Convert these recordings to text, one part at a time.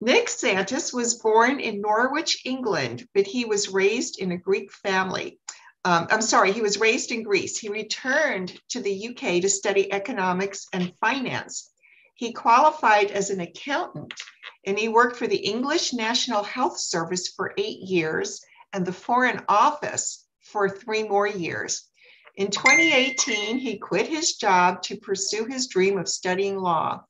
Nick Santos was born in Norwich, England, but he was raised in a Greek family. He was raised in Greece. He returned to the UK to study economics and finance. He qualified as an accountant, and he worked for the English National Health Service for 8 years and the Foreign Office for 3 more years. In 2018, he quit his job to pursue his dream of studying law.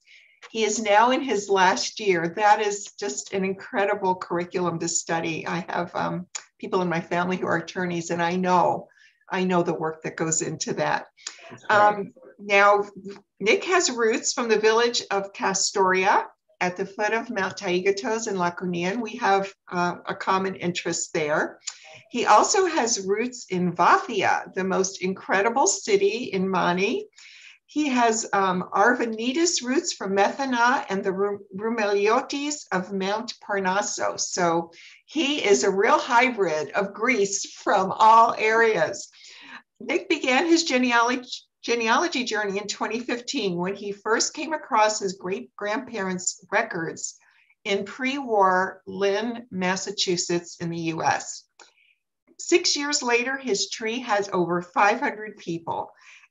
He is now in his last year. That is just an incredible curriculum to study. I have people in my family who are attorneys, and I know the work that goes into that. Now, Nick has roots from the village of Kastorio at the foot of Mount Taygetus in Laconia, and we have a common interest there. He also has roots in Vathia, the most incredible city in Mani. He has Arvanites roots from Methana and the Roumeliotes of Mount Parnassos. So he is a real hybrid of Greece from all areas. Nick began his genealogy journey in 2015 when he first came across his great-grandparents' records in pre-war Lynn, Massachusetts in the US. 6 years later, his tree has over 500 people.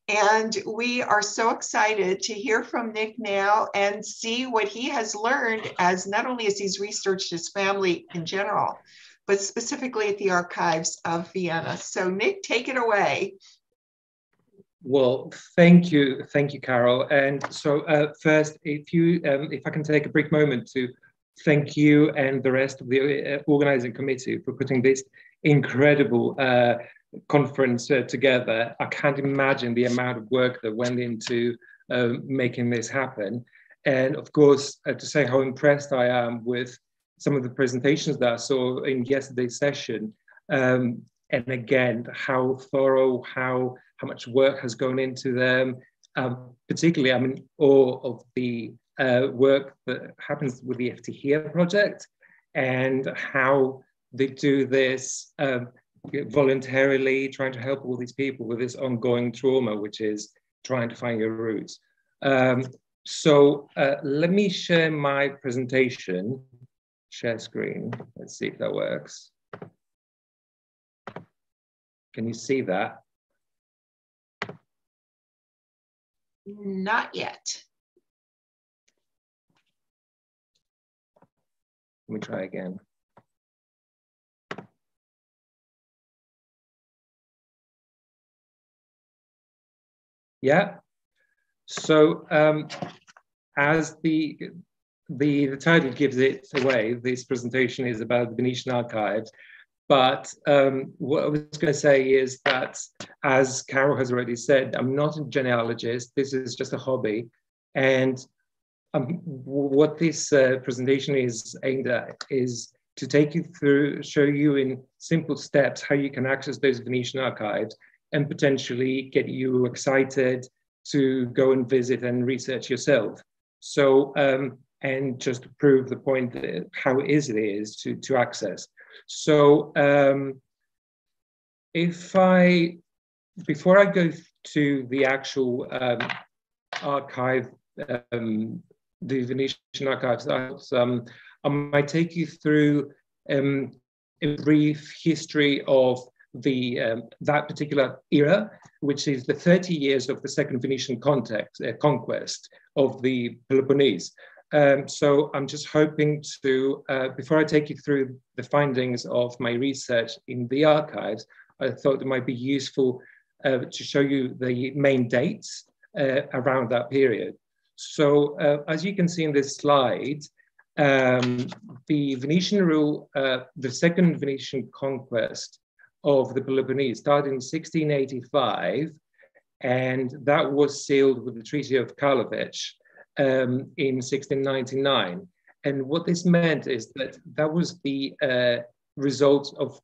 And we are so excited to hear from Nick now and see what he has learned as not only as he's researched his family in general, but specifically at the archives of Vienna. So Nick, take it away. Well, thank you, Carol. And so first, if I can take a brief moment to thank you and the rest of the organizing committee for putting this incredible conference together. I can't imagine the amount of work that went into making this happen. And of course, to say how impressed I am with some of the presentations that I saw in yesterday's session. And again, how thorough, how much work has gone into them. Particularly, I'm in awe of the work that happens with the FT project and how they do this voluntarily, trying to help all these people with this ongoing trauma, which is trying to find your roots. So let me share my presentation. Share screen. Let's see if that works. Can you see that? Not yet. Let me try again. Yeah. So as the title gives it away, this presentation is about the Venetian Archives. But what I was going to say is that, as Carol has already said, I'm not a genealogist. This is just a hobby. And what this presentation is aimed at is to take you through, show you in simple steps how you can access those Venetian archives and potentially get you excited to go and visit and research yourself. So, and just to prove the point that how easy it is to access. So before I go to the actual archive, the Venetian archives, I might take you through a brief history of that particular era, which is the 30 years of the Second Venetian conquest of the Peloponnese. So I'm just hoping to, before I take you through the findings of my research in the archives, I thought it might be useful to show you the main dates around that period. So as you can see in this slide, the Venetian rule, the Second Venetian conquest of the Peloponnese started in 1685, and that was sealed with the Treaty of Karlovich in 1699. And what this meant is that that was the result of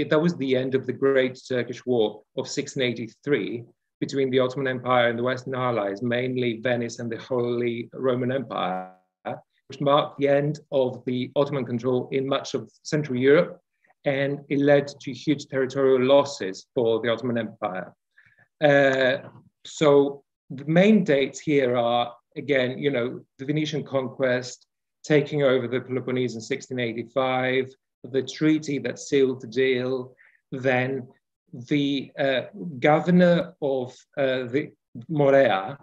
that was the end of the Great Turkish War of 1683 between the Ottoman Empire and the Western Allies, mainly Venice and the Holy Roman Empire, which marked the end of the Ottoman control in much of Central Europe, and it led to huge territorial losses for the Ottoman Empire. So the main dates here are, again, you know, the Venetian conquest taking over the Peloponnese in 1685, the treaty that sealed the deal, then the governor of the Morea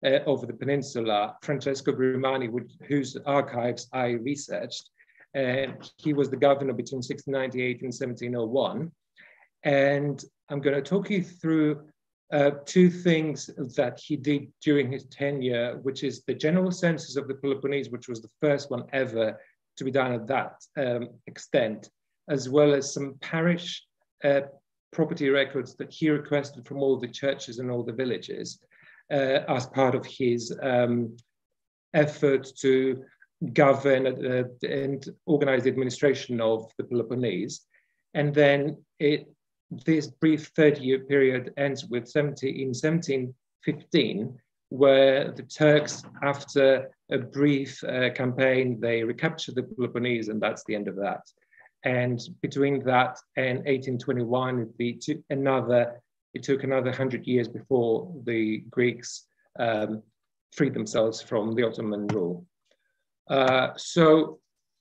of the peninsula, Franesco Mani, whose archives I researched. He was the governor between 1698 and 1701. And I'm going to talk you through two things that he did during his tenure, which is the general census of the Peloponnese, which was the first one ever to be done at that extent, as well as some parish property records that he requested from all the churches and all the villages as part of his effort to govern and organize the administration of the Peloponnese. And then this brief 30-year period ends with 1715, where the Turks, after a brief campaign, they recaptured the Peloponnese, and that's the end of that. And between that and 1821, it took another 100 years before the Greeks freed themselves from the Ottoman rule. So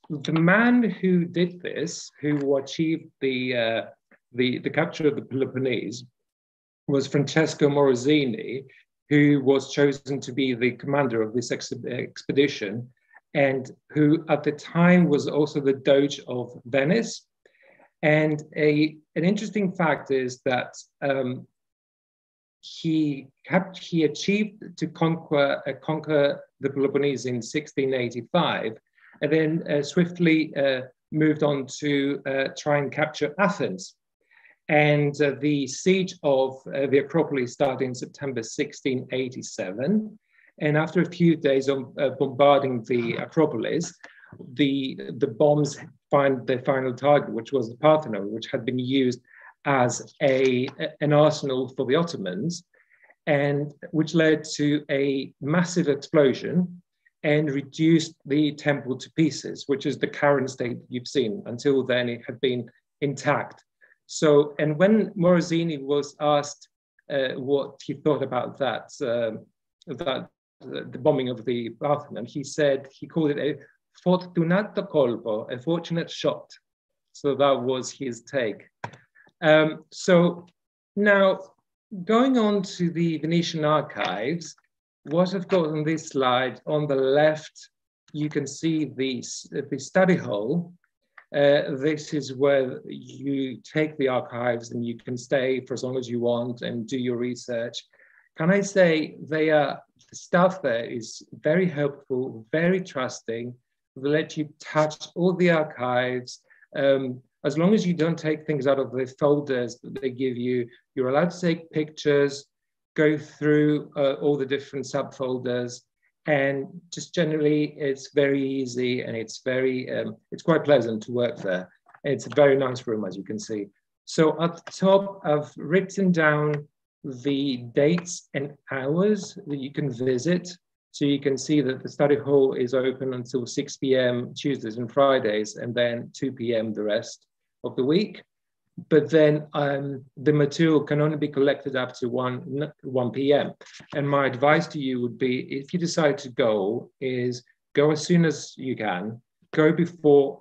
the man who did this, who achieved the capture of the Peloponnese, was Franesco Morizzini, who was chosen to be the commander of this expedition, and who at the time was also the Doge of Venice. And an interesting fact is that he achieved to conquer the Peloponnese in 1685, and then swiftly moved on to try and capture Athens. And the siege of the Acropolis started in September 1687. And after a few days of bombarding the Acropolis, the bombs find their final target, which was the Parthenon, which had been used as an arsenal for the Ottomans, and which led to a massive explosion and reduced the temple to pieces, which is the current state you've seen. Until then, it had been intact. So, and when Morizzini was asked what he thought about that, the bombing of the Parthenon, he called it a fortunato colpo, a fortunate shot. So that was his take. So now, going on to the Venetian archives, what I've got on this slide, on the left, you can see the study hall. This is where you take the archives and you can stay for as long as you want and do your research. Can I say the staff there is very helpful, very trusting. They let you touch all the archives. As long as you don't take things out of the folders that they give you, you're allowed to take pictures, go through all the different subfolders, and just generally it's very easy, and it's quite pleasant to work there. It's a very nice room, as you can see. So at the top, I've written down the dates and hours that you can visit. So you can see that the study hall is open until 6 p.m. Tuesdays and Fridays, and then 2 p.m. the rest of the week. But then the material can only be collected up to 1 p.m. And my advice to you would be, if you decide to go, is go as soon as you can, go before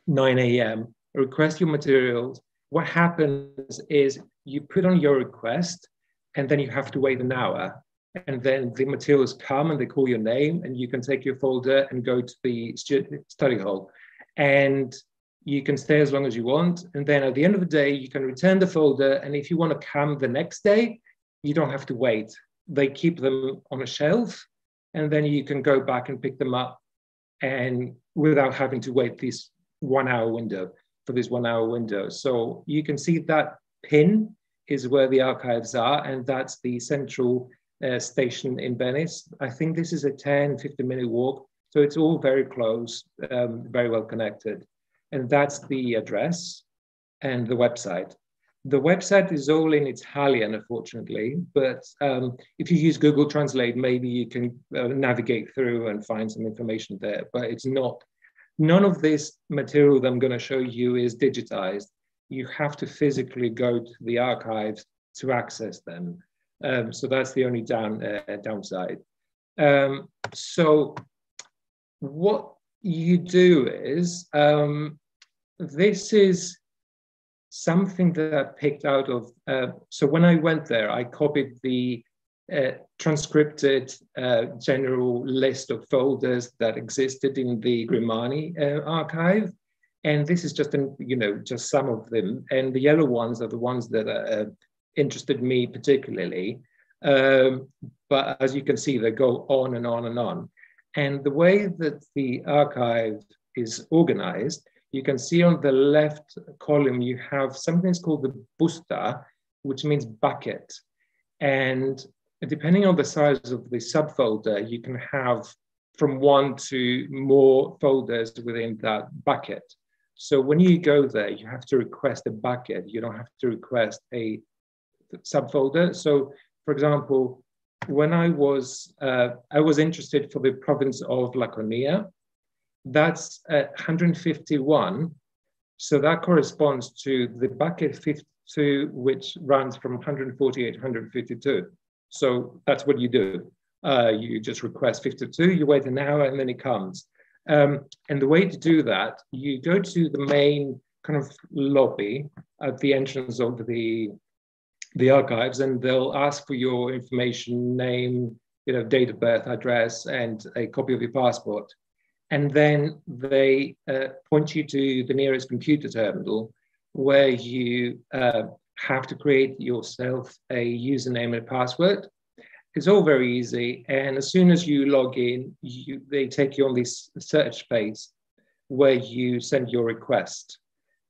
9 a.m., request your materials. What happens is you put on your request, and then you have to wait an hour. And then the materials come and they call your name, and you can take your folder and go to the study hall. And you can stay as long as you want. And then at the end of the day, you can return the folder. And if you want to come the next day, you don't have to wait. They keep them on a shelf, and then you can go back and pick them up, and without having to wait this 1 hour window for this 1 hour window. So you can see that pin is where the archives are, and that's the central station in Venice. I think this is a 10-15 minute walk. So it's all very close, very well connected. And that's the address and the website. The website is all in Italian, unfortunately, but if you use Google Translate, maybe you can navigate through and find some information there, but it's not. None of this material that I'm going to show you is digitized. You have to physically go to the archives to access them. So that's the only downside. So what you do is, this is something that I picked out of, so when I went there, I copied the transcripted general list of folders that existed in the Grimani archive. And this is just, just some of them. And the yellow ones are the ones that interested me particularly. But as you can see, they go on and on and on. And the way that the archive is organized, you can see on the left column, you have something that's called the busta, which means bucket. And depending on the size of the subfolder, you can have from 1 to more folders within that bucket. So when you go there, you have to request a bucket. You don't have to request a subfolder. So, for example, when I was interested for the province of Laconia, that's 151. So that corresponds to the bucket 52, which runs from 148 to 152. So that's what you do. You just request 52, you wait an hour, and then it comes. And the way to do that, you go to the main kind of lobby at the entrance of the archives, and they'll ask for your information, name, date of birth, address, and a copy of your passport. And then they point you to the nearest computer terminal where you have to create yourself a username and a password. It's all very easy. And as soon as you log in, they take you on this search phase where you send your request.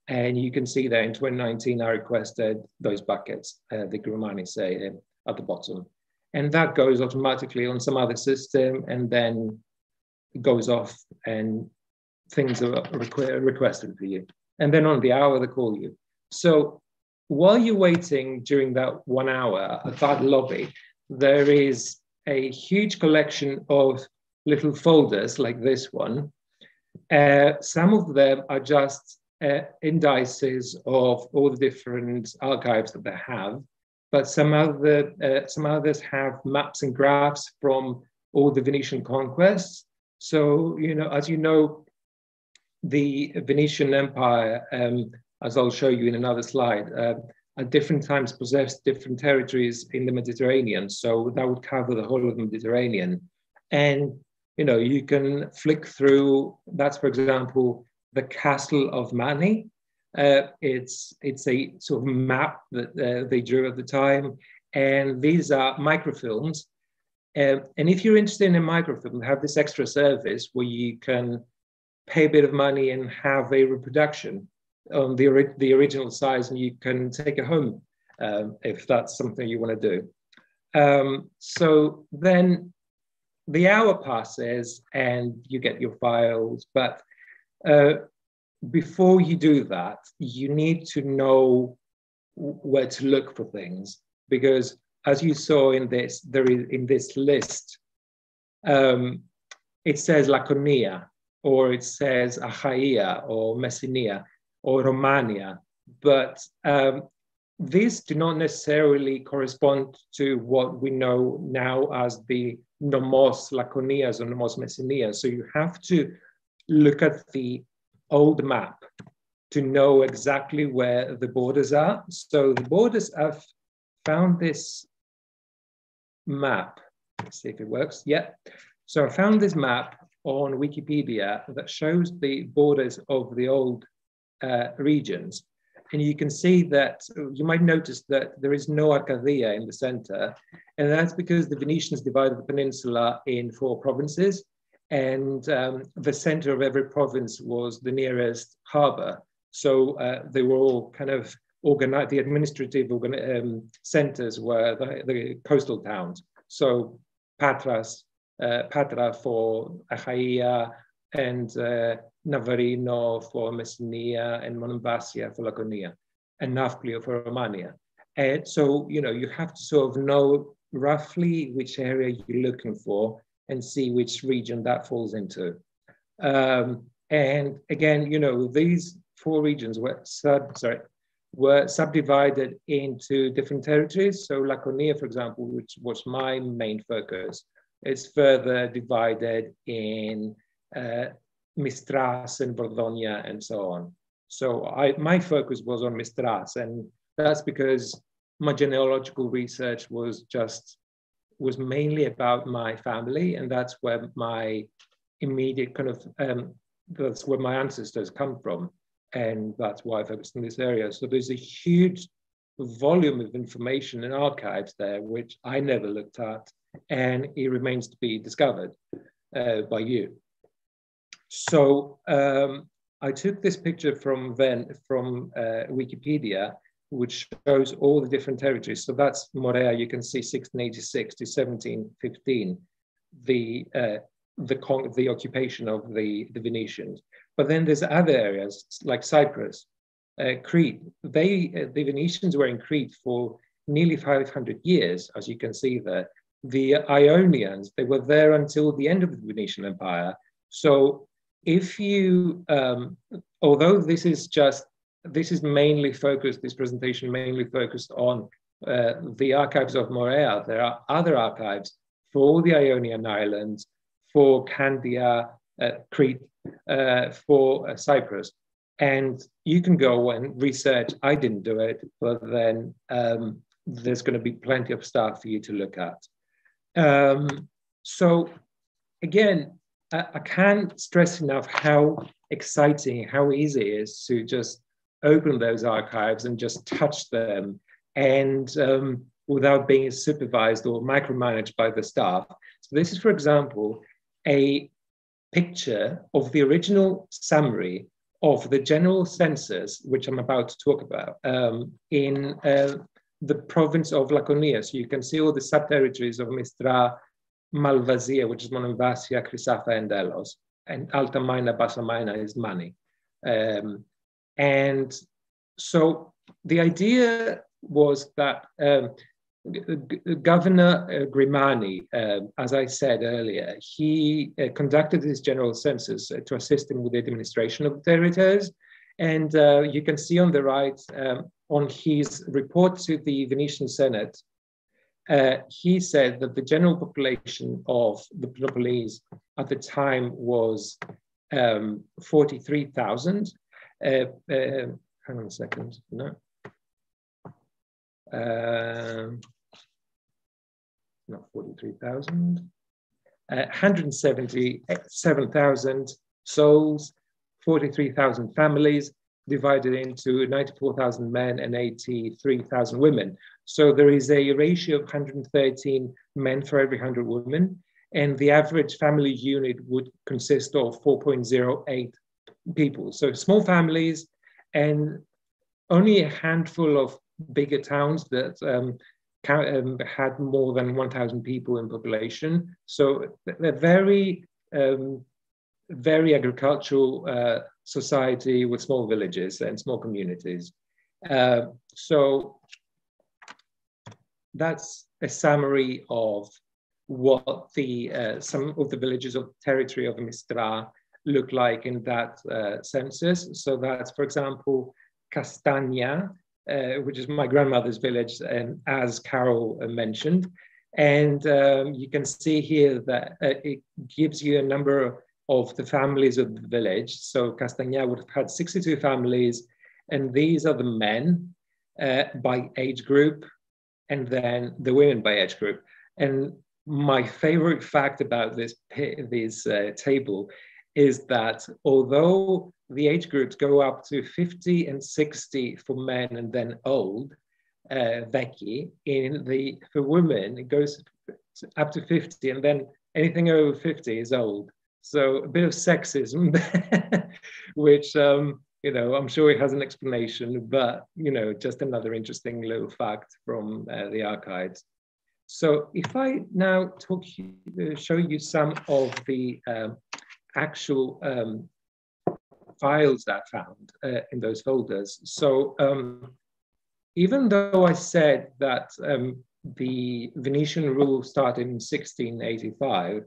And you can see that in 2019, I requested those buckets, the Grimani say at the bottom. And that goes automatically on some other system, and then it goes off and things are requested for you. And then on the hour, they call you. So while you're waiting during that 1 hour at that lobby, there is a huge collection of little folders like this one. Some of them are just indices of all the different archives that they have, but some others have maps and graphs from all the Venetian conquests. So, as you know, the Venetian Empire, as I'll show you in another slide, at different times possessed different territories in the Mediterranean. So that would cover the whole of the Mediterranean. And, you can flick through, that's, for example, the Castle of Mani. It's a sort of map that they drew at the time. And these are microfilms. And if you're interested in a microfilm, they have this extra service where you can pay a bit of money and have a reproduction on the original size, and you can take it home if that's something you want to do. So then the hour passes and you get your files, but before you do that, you need to know where to look for things, because as you saw in this, in this list, it says Laconia, or it says Achaia, or Messinia, or Romania, but these do not necessarily correspond to what we know now as the Nomos Laconias or Nomos Messinias. So you have to look at the old map to know exactly where the borders are. So the borders, I've found this map. Let's see if it works. Yeah. So I found this map on Wikipedia that shows the borders of the old regions. And you can see that, you might notice that there is no Arcadia in the center. And that's because the Venetians divided the peninsula in 4 provinces. And the center of every province was the nearest harbor. So they were all kind of organized, the administrative centers were the coastal towns. So Patra for Achaia, and Navarino for Messenia, and Monemvasia for Laconia, and Nafplio for Romania. And so, you have to sort of know roughly which area you're looking for and see which region that falls into. And again, these 4 regions were subdivided into different territories. So Laconia, for example, which was my main focus, is further divided in Mistras and Borgonia and so on. So my focus was on Mistras, and that's because my genealogical research was mainly about my family, and that's where my immediate that's where my ancestors come from, and that's why I focused in this area. So there's a huge volume of information in archives there, which I never looked at, and it remains to be discovered by you. So I took this picture from Wikipedia, which shows all the different territories. So that's Morea. You can see 1686 to 1715, the occupation of the Venetians. But then there's other areas like Cyprus, Crete. The Venetians were in Crete for nearly 500 years, as you can see there. The Ionians, they were there until the end of the Venetian Empire. So if you, although this presentation mainly focused on the archives of Morea, there are other archives for the Ionian Islands, for Candia, Crete, for Cyprus. And you can go and research. I didn't do it, but then there's going to be plenty of stuff for you to look at. So again, I can't stress enough how exciting, how easy it is to just open those archives and just touch them, and without being supervised or micromanaged by the staff. So this is, for example, a picture of the original summary of the general census, which I'm about to talk about, in the province of Laconia. So you can see all the subterritories of Mistra, Malvasia, which is Monemvasia, Chrysafa, and Delos, and Alta Maina, Bassa Maina is Mani. And so the idea was that Governor Grimani, as I said earlier, he conducted this general census to assist him with the administration of the territories. And you can see on the right, on his report to the Venetian Senate, he said that the general population of the Peloponnese at the time was 43,000. Hang on a second, no. Not 43,000. 177,000 souls, 43,000 families, divided into 94,000 men and 83,000 women. So there is a ratio of 113 men for every 100 women, and the average family unit would consist of 4.08 people. So small families, and only a handful of bigger towns that had more than 1,000 people in population. So they're very, very agricultural society with small villages and small communities. So that's a summary of what some of the villages of the territory of Mistra look like in that census. So that's, for example, Castagna, which is my grandmother's village, and as Carol mentioned. And you can see here that it gives you a number of the families of the village. So Castagna would have had 62 families, and these are the men by age group, and then the women by age group. And my favorite fact about this table is that although the age groups go up to 50 and 60 for men and then old, vecchi, for women, it goes up to 50, and then anything over 50 is old. So a bit of sexism there, which, I'm sure it has an explanation, but, just another interesting little fact from the archives. So if I now show you some of the actual files that I found in those folders. So even though I said that the Venetian rule started in 1685,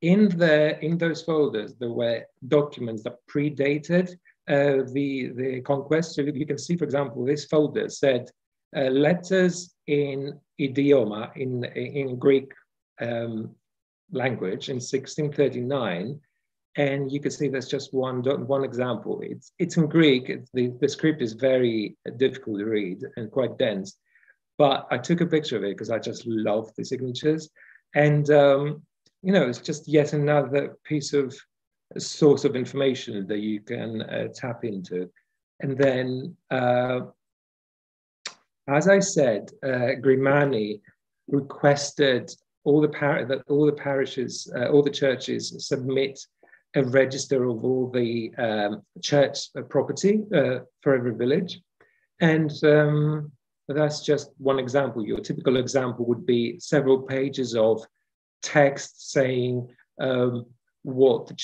in those folders, there were documents that predated the conquest. So you can see, for example, this folder said letters in idioma, in Greek language in 1639, And you can see that's just one example. It's in Greek. The script is very difficult to read and quite dense. But I took a picture of it because I just love the signatures. And, it's just yet another piece of source of information that you can tap into. And then, as I said, Grimani requested all the parishes, all the churches submit a register of all the church property for every village. And that's just one example. Your typical example would be several pages of text saying what the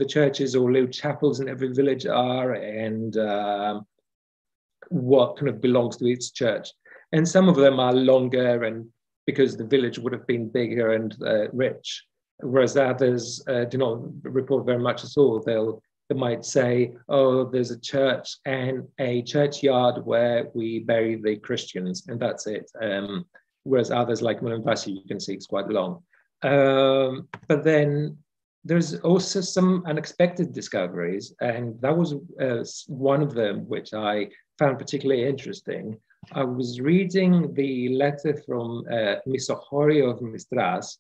churches or little chapels in every village are, and what kind of belongs to each church. And some of them are longer, and because the village would have been bigger and rich, whereas others do not report very much at all. They might say, oh, there's a church and a churchyard where we bury the Christians, and that's it. Whereas others, like Vathia, you can see it's quite long. But then there's also some unexpected discoveries, and that was one of them, which I found particularly interesting. I was reading the letter from Misochorio of Mistras,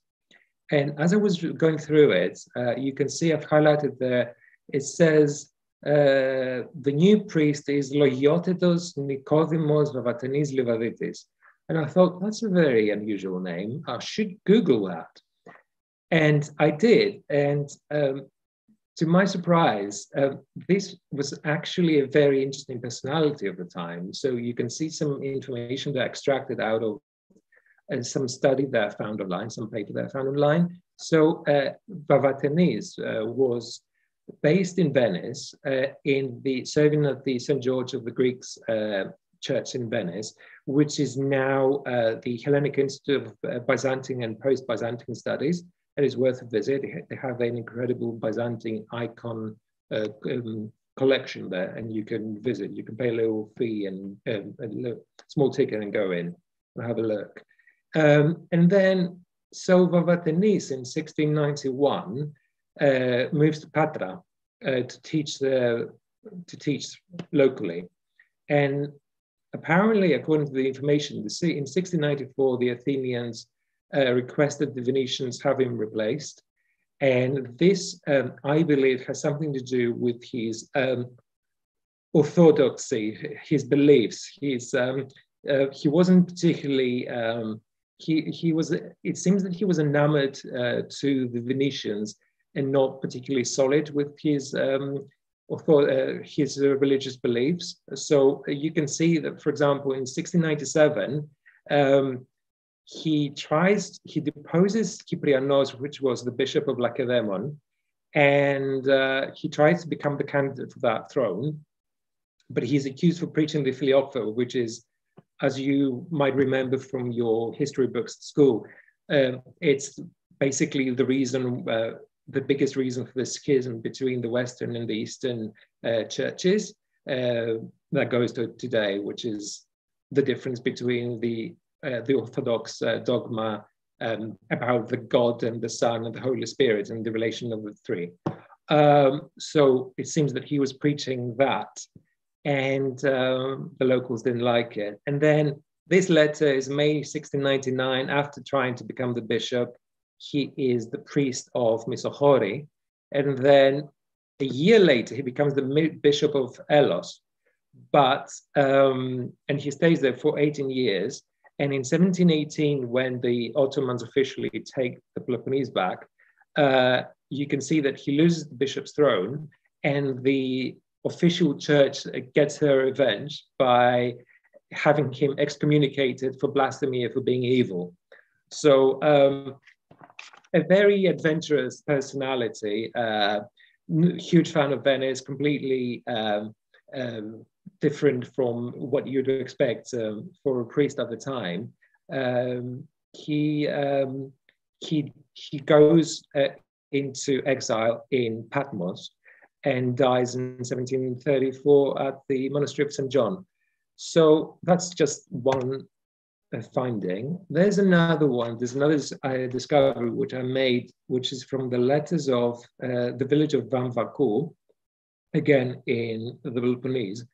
and as I was going through it, you can see I've highlighted there, it says, the new priest is Loiotetos Nikodimos Vavatenis Livaditis. And I thought, that's a very unusual name. I should Google that. And I did. And to my surprise, this was actually a very interesting personality of the time. So you can see some information that I extracted out of some study that I found online, some paper that I found online. So Vavatenis was based in Venice, serving at the St. George of the Greeks church in Venice, which is now the Hellenic Institute of Byzantine and Post-Byzantine Studies. It is worth a visit. They have an incredible Byzantine icon collection there, and you can visit. You can pay a little fee and a small ticket and go in and have a look. And then, so Vavatenis in 1691 moves to Patra to teach locally, and apparently, according to the information, in 1694 the Athenians requested the Venetians have him replaced, and this, I believe, has something to do with his orthodoxy, his beliefs. He wasn't particularly. He was. It seems that he was enamored to the Venetians and not particularly solid with his religious beliefs. So you can see that, for example, in 1697, he deposes Kyprianos, which was the bishop of Lacedaemon, and he tries to become the candidate for that throne, but he's accused for preaching the Filioque, which is, as you might remember from your history books at school, it's basically the reason, the biggest reason for the schism between the Western and the Eastern churches that goes to today, which is the difference between the Orthodox dogma about the God and the Son and the Holy Spirit and the relation of the three. So it seems that he was preaching that, and the locals didn't like it. And then this letter is May 1699. After trying to become the bishop, he is the priest of Misochori, and then a year later he becomes the bishop of Elos, and he stays there for 18 years. And in 1718, when the Ottomans officially take the Peloponnese back, you can see that he loses the bishop's throne, and the official church gets her revenge by having him excommunicated for blasphemy and for being evil. So a very adventurous personality, huge fan of Venice, completely different from what you'd expect for a priest at the time. He goes into exile in Patmos and dies in 1734 at the monastery of St. John. So that's just one finding. There's another one. There's another discovery which I made, which is from the letters of the village of Vamvaku, again in the Peloponnese.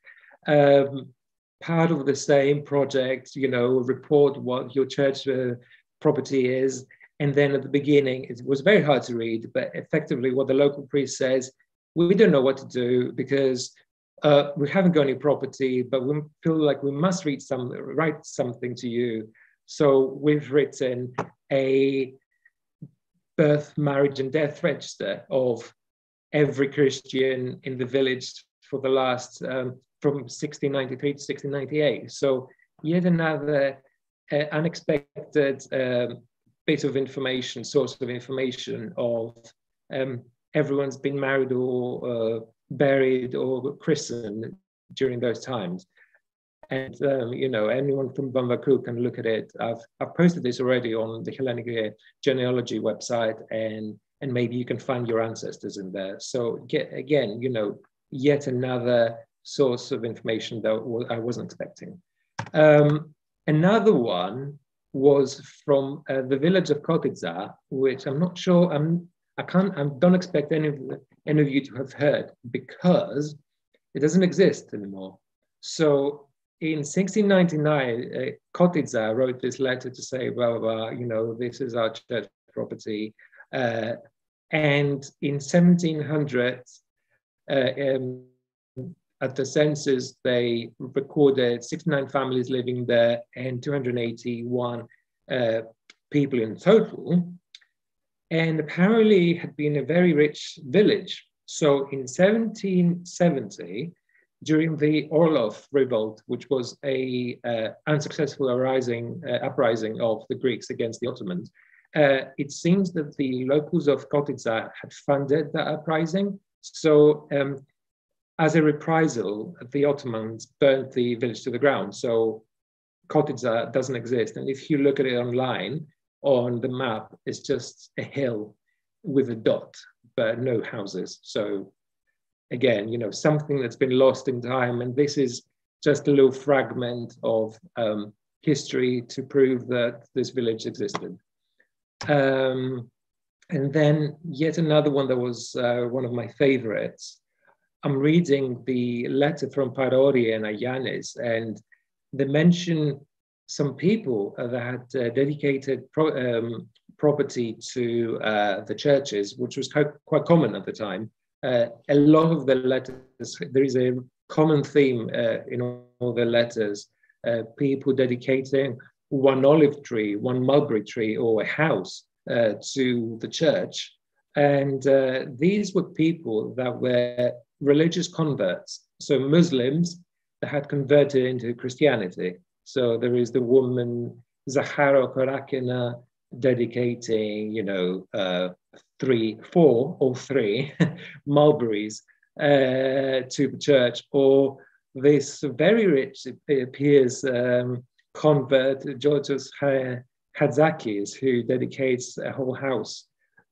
Part of the same project, report what your church property is. And then at the beginning, it was very hard to read, but effectively what the local priest says, we don't know what to do because we haven't got any property, but we feel like we must write something to you. So we've written a birth, marriage, and death register of every Christian in the village for the last, from 1693 to 1698. So yet another unexpected bit of information, source of information of everyone's been married or buried or christened during those times. And, anyone from Vamvaku can look at it. I've posted this already on the Hellenic Genealogy website, and maybe you can find your ancestors in there. So again, yet another source of information that I wasn't expecting. Another one was from the village of Kotiza, which I'm not sure, I don't expect any of you to have heard because it doesn't exist anymore. So in 1699, Kotiza wrote this letter to say, blah, blah, blah, this is our church property. And in 1700, at the census, they recorded 69 families living there and 281 people in total. And apparently it had been a very rich village. So in 1770, during the Orlov revolt, which was a unsuccessful uprising of the Greeks against the Ottomans, it seems that the locals of Kotiza had funded that uprising. So as a reprisal, the Ottomans burnt the village to the ground. So Kotiza doesn't exist. And if you look at it online, on the map, it's just a hill with a dot, but no houses. So again, something that's been lost in time. And this is just a little fragment of history to prove that this village existed. And then yet another one that was one of my favorites. I'm reading the letter from Parori and Ayanes, and they mention some people that had dedicated property to the churches, which was quite common at the time. A lot of the letters, there is a common theme in all the letters, people dedicating one olive tree, one mulberry tree, or a house to the church. And these were people that were religious converts, so Muslims that had converted into Christianity. So there is the woman Zahara Korakina dedicating, 3 mulberries to the church, or this very rich, it appears, convert Georgios Hadzakis, who dedicates a whole house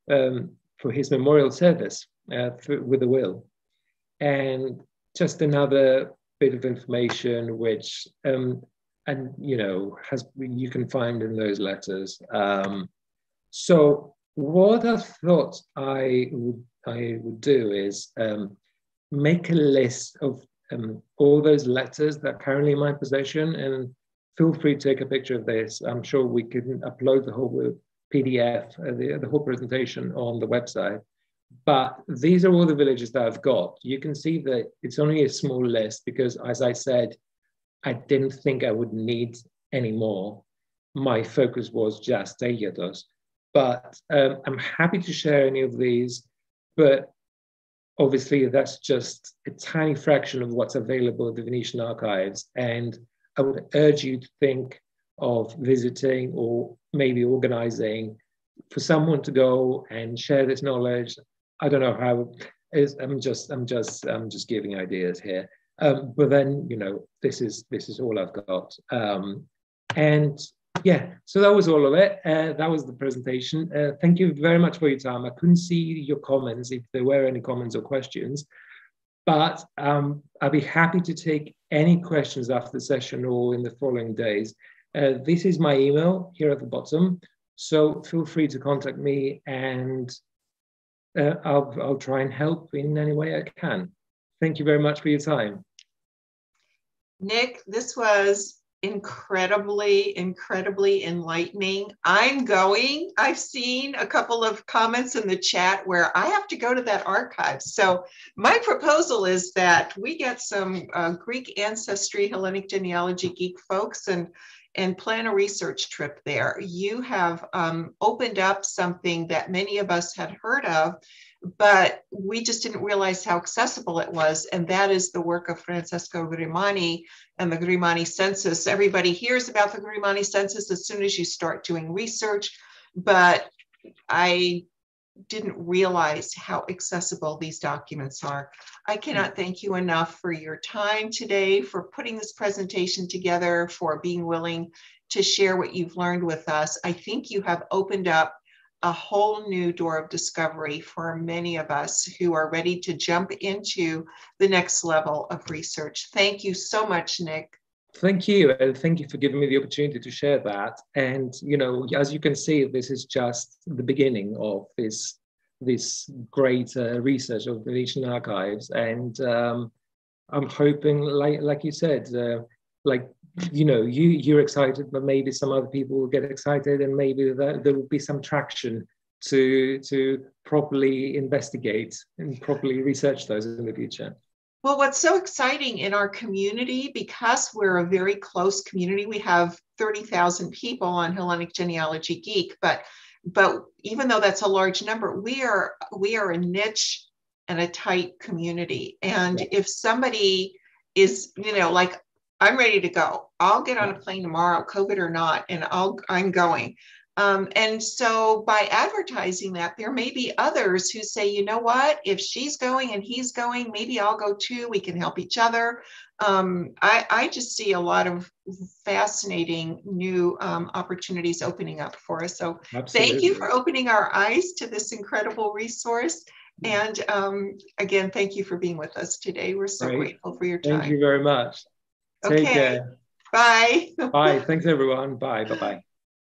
for his memorial service with a will. And just another bit of information which you can find in those letters. So what I thought I would do is make a list of all those letters that are currently in my possession, and feel free to take a picture of this. I'm sure we can upload the whole PDF, the whole presentation on the website. But these are all the villages that I've got. You can see that it's only a small list because, as I said, I didn't think I would need any more. My focus was just Taygetus. But I'm happy to share any of these, but obviously that's just a tiny fraction of what's available at the Venetian Archives. And I would urge you to think of visiting or maybe organizing for someone to go and share this knowledge. I don't know how. I'm just giving ideas here. But then this is all I've got. And yeah, so that was all of it. That was the presentation. Thank you very much for your time. I couldn't see your comments, if there were any comments or questions, but I'll be happy to take any questions after the session or in the following days. This is my email here at the bottom. So feel free to contact me, and I'll try and help in any way I can. Thank you very much for your time. Nick, this was incredibly enlightening. I've seen a couple of comments in the chat where I have to go to that archive. So my proposal is that we get some Greek ancestry, Hellenic genealogy geek folks and plan a research trip there. You have opened up something that many of us had heard of, but we just didn't realize how accessible it was. And that is the work of Franesco Morizzini and the Grimani census. Everybody hears about the Grimani census as soon as you start doing research, but I didn't realize how accessible these documents are. I cannot thank you enough for your time today, for putting this presentation together, for being willing to share what you've learned with us. I think you have opened up a whole new door of discovery for many of us who are ready to jump into the next level of research. Thank you so much, Nick. Thank you, and thank you for giving me the opportunity to share that. And as you can see, this is just the beginning of this great research of the Venetian archives. And I'm hoping, like you said, you're excited, but maybe some other people will get excited, and maybe there will be some traction to properly investigate and properly research those in the future. Well, what's so exciting in our community, because we're a very close community, we have 30,000 people on Hellenic Genealogy Geek, but even though that's a large number, we are a niche and a tight community. And if somebody is, like, I'm ready to go, I'll get on a plane tomorrow, COVID or not, and I'm going. And so by advertising that, there may be others who say, you know what, if she's going and he's going, maybe I'll go too. We can help each other. I just see a lot of fascinating new opportunities opening up for us. So Absolutely. Thank you for opening our eyes to this incredible resource. And again, thank you for being with us today. We're so grateful for your time. Thank you very much. Take care. Bye. Bye. Thanks, everyone. Bye. Bye-bye.